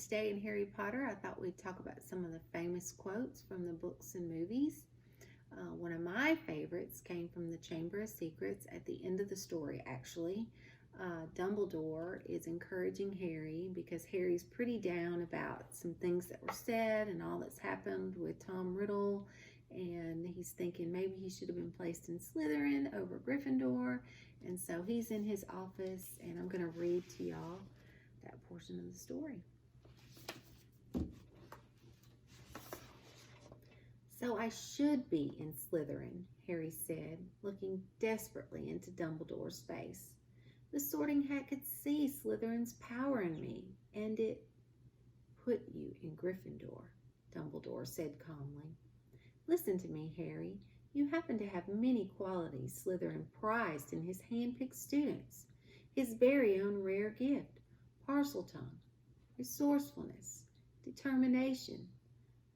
today in Harry Potter, I thought we'd talk about some of the famous quotes from the books and movies. One of my favorites came from the Chamber of Secrets at the end of the story, actually. Dumbledore is encouraging Harry because Harry's pretty down about some things that were said and all that's happened with Tom Riddle. And he's thinking maybe he should have been placed in Slytherin over Gryffindor. And so he's in his office, and I'm going to read to y'all that portion of the story. So I should be in Slytherin, Harry said, looking desperately into Dumbledore's face. The Sorting Hat could see Slytherin's power in me, and it put you in Gryffindor, Dumbledore said calmly. Listen to me, Harry. You happen to have many qualities Slytherin prized in his hand-picked students. His very own rare gift, Parseltongue, resourcefulness, determination,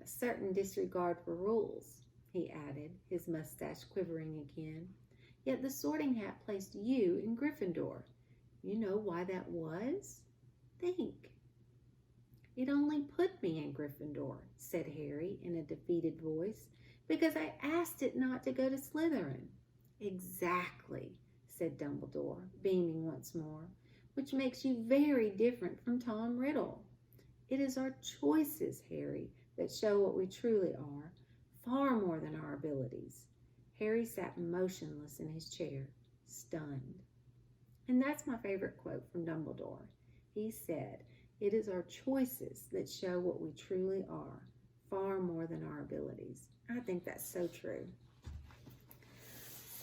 a certain disregard for rules, he added, his mustache quivering again. Yet the Sorting Hat placed you in Gryffindor. You know why that was? Think. It only put me in Gryffindor, said Harry in a defeated voice, because I asked it not to go to Slytherin. Exactly, said Dumbledore, beaming once more, which makes you very different from Tom Riddle. It is our choices, Harry, that show what we truly are, far more than our abilities. Harry sat motionless in his chair, stunned. And that's my favorite quote from Dumbledore. He said, it is our choices that show what we truly are, far more than our abilities. I think that's so true.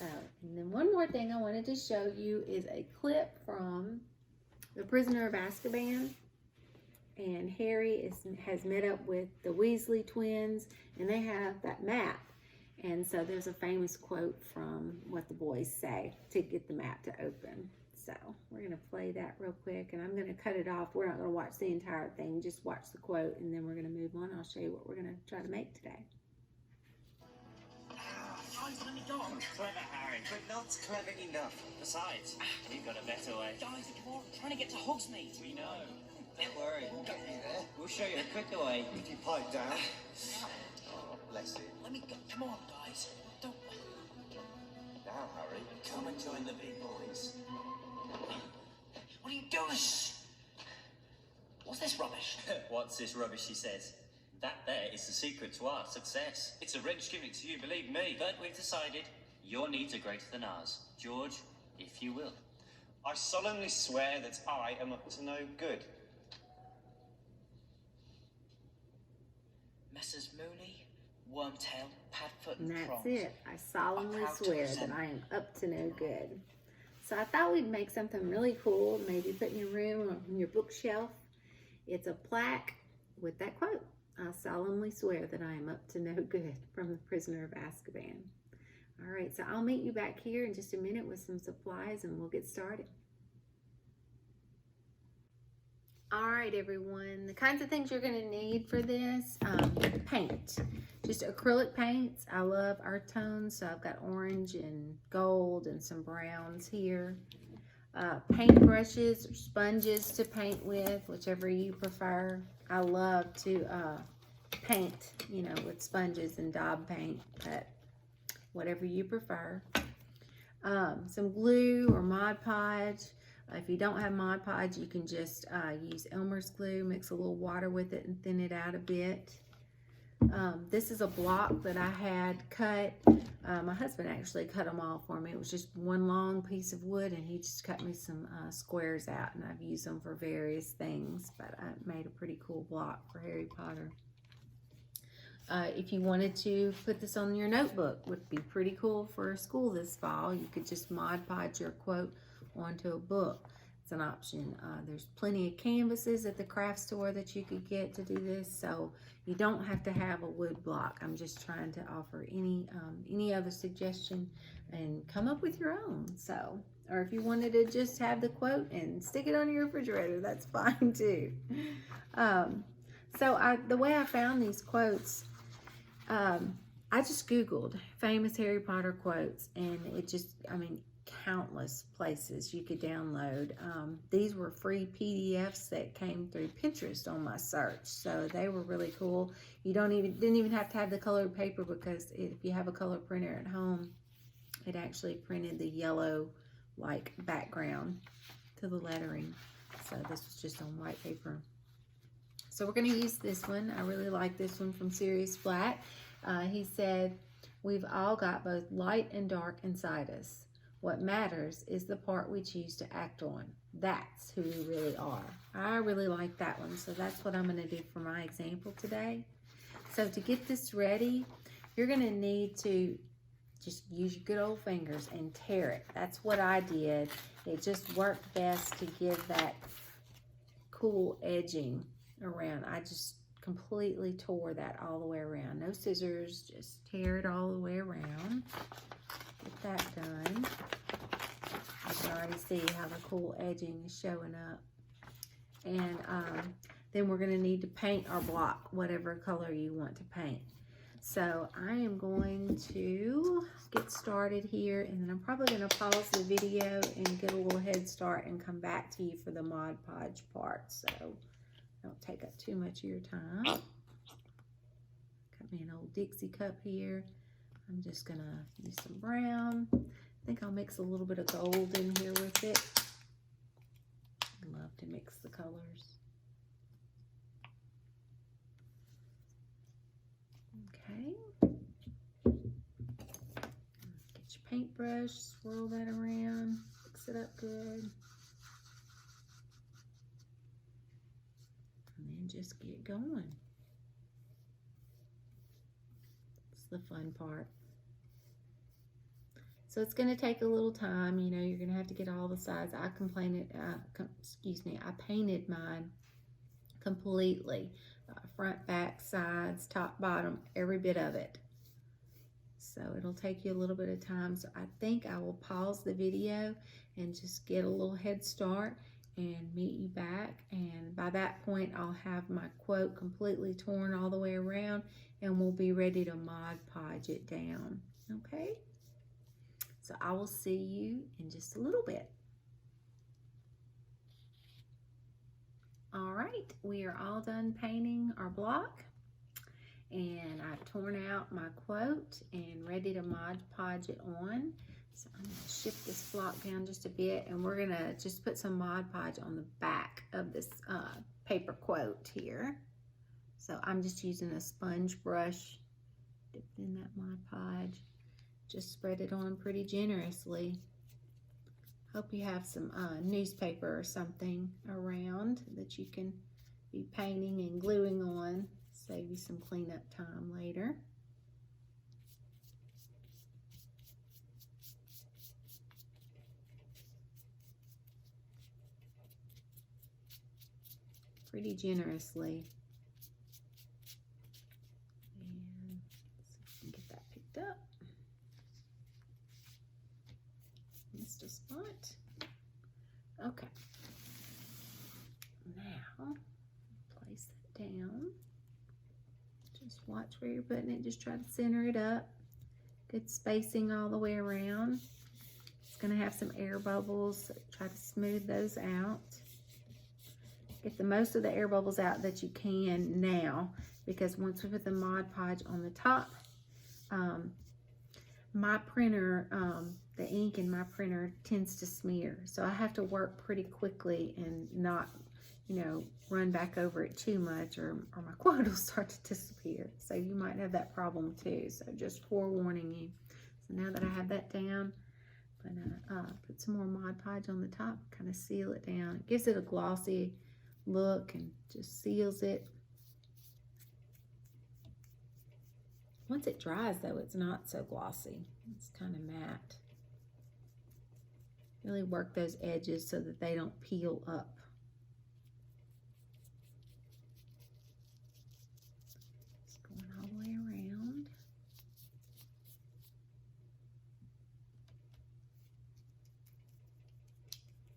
And then one more thing I wanted to show you is a clip from The Prisoner of Azkaban. And Harry has met up with the Weasley twins, and they have that map. And so there's a famous quote from what the boys say to get the map to open. So we're going to play that real quick, and I'm going to cut it off. We're not going to watch the entire thing, just watch the quote, and then we're going to move on. I'll show you what we're going to try to make today. Guys, let me go. Clever, Harry. But not clever enough. Besides, you've got a better way. Guys, come on. I'm trying to get to Hogsmeade. We know. Don't worry. We'll get you there. We'll show you a quicker way. If you pipe down. Oh, bless you. Let me go. Come on, guys. Don't. Now, Harry, come and join the big boys. What are you doing? What's this rubbish? What's this rubbish, he says? That there is the secret to our success. It's a wrench giving it to you, believe me. But we've decided your needs are greater than ours. George, if you will. I solemnly swear that I am up to no good. Messrs. Mooney, Wormtail, Padfoot, And and that's Prongs. it. I solemnly I'm proud to swear present- that I am up to no good. So I thought we'd make something really cool, maybe put in your room or on your bookshelf. It's a plaque with that quote. I solemnly swear that I am up to no good, from The Prisoner of Azkaban. All right, so I'll meet you back here in just a minute with some supplies, and we'll get started. All right, everyone, the kinds of things you're going to need for this, paint, just acrylic paints. I love earth tones, so I've got orange and gold and some browns here. Paint brushes or sponges to paint with, whichever you prefer. I love to paint, with sponges and daub paint, but whatever you prefer. Some glue or Mod Podge. If you don't have Mod Podge, you can just use Elmer's glue, mix a little water with it and thin it out a bit. This is a block that I had cut. My husband actually cut them all for me. It was just one long piece of wood, and he just cut me some squares out, and I've used them for various things, but I made a pretty cool block for Harry Potter. If you wanted to put this on your notebook, would be pretty cool for school this fall. You could just Mod Podge your quote onto a book. It's an option. There's plenty of canvases at the craft store that you could get to do this, so you don't have to have a wood block. I'm just trying to offer any other suggestion and come up with your own. So, or if you wanted to just have the quote and stick it on your refrigerator, that's fine too. The way I found these quotes, I just Googled famous Harry Potter quotes, and it just, countless places you could download. These were free PDFs that came through Pinterest on my search, so they were really cool. You didn't even have to have the colored paper, because if you have a color printer at home, it actually printed the yellow like background to the lettering. So this was just on white paper. So we're going to use this one. I really like this one from Sirius Black. He said, "We've all got both light and dark inside us. What matters is the part we choose to act on. That's who we really are." I really like that one. So that's what I'm going to do for my example today. So to get this ready, you're going to need to just use your good old fingers and tear it. That's what I did. It just worked best to give that cool edging around. I just completely tore that all the way around. No scissors, just tear it all the way around. Get that done. You can already see how the cool edging is showing up. And then we're going to need to paint our block, whatever color you want to paint. So I am going to get started here, and then I'm probably going to pause the video and get a little head start and come back to you for the Mod Podge part. So don't take up too much of your time. Got me an old Dixie cup here. I'm just going to use some brown. I think I'll mix a little bit of gold in here with it. I love to mix the colors. Okay. Get your paintbrush, swirl that around, mix it up good. And then just get going. It's the fun part. So it's going to take a little time. You know, you're going to have to get all the sides. I painted mine completely. Front, back, sides, top, bottom, every bit of it. So it'll take you a little bit of time. So I think I will pause the video and just get a little head start and meet you back. And by that point, I'll have my quote completely torn all the way around, and we'll be ready to Mod Podge it down. Okay? So I will see you in just a little bit. All right, we are all done painting our block, and I've torn out my quote and ready to Mod Podge it on. So I'm going to shift this block down just a bit, and we're going to just put some Mod Podge on the back of this paper quote here. So I'm just using a sponge brush, dipped in that Mod Podge, just spread it on pretty generously. Hope you have some newspaper or something around that you can be painting and gluing on. Save you some cleanup time later. Pretty generously. And let's see if we can get that picked up. Missed a spot. Okay. Now, place that down. Just watch where you're putting it. Just try to center it up. Good spacing all the way around. It's going to have some air bubbles. Try to smooth those out. Get the most of the air bubbles out that you can now, because once we put the Mod Podge on the top, my printer, the ink in my printer tends to smear. So I have to work pretty quickly and not, you know, run back over it too much, or my quote will start to disappear. So you might have that problem too. So just forewarning you. So now that I have that down, I'm gonna put some more Mod Podge on the top, kind of seal it down. It gives it a glossy look and just seals it. Once it dries though, it's not so glossy. It's kind of matte. Really work those edges so that they don't peel up. Just going all the way around.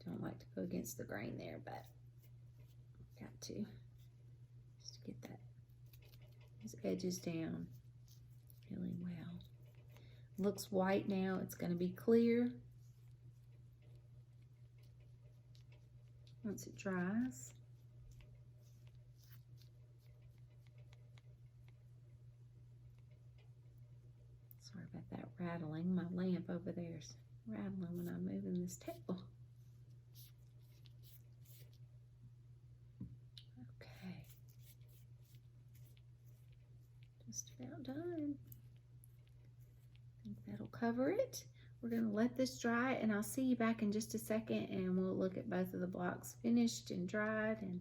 Don't like to go against the grain there, but got to just get that those edges down really well. Looks white now. It's going to be clear. once it dries. Sorry about that rattling. My lamp over there is rattling when I'm moving this table. Okay. Just about done. I think that'll cover it. We're going to let this dry, and I'll see you back in just a second, and we'll look at both of the blocks finished and dried and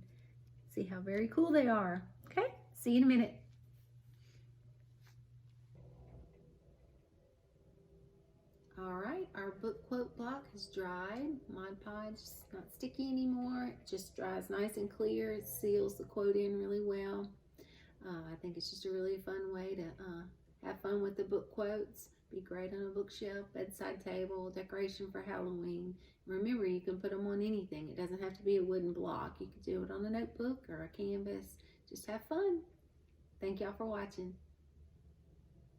see how very cool they are. Okay, see you in a minute. All right, our book quote block has dried. Mod Podge's not sticky anymore. It just dries nice and clear. It seals the quote in really well. I think it's just a really fun way to have fun with the book quotes. Be great on a bookshelf, bedside table, decoration for Halloween. Remember, you can put them on anything. It doesn't have to be a wooden block. You could do it on a notebook or a canvas. Just have fun. Thank y'all for watching.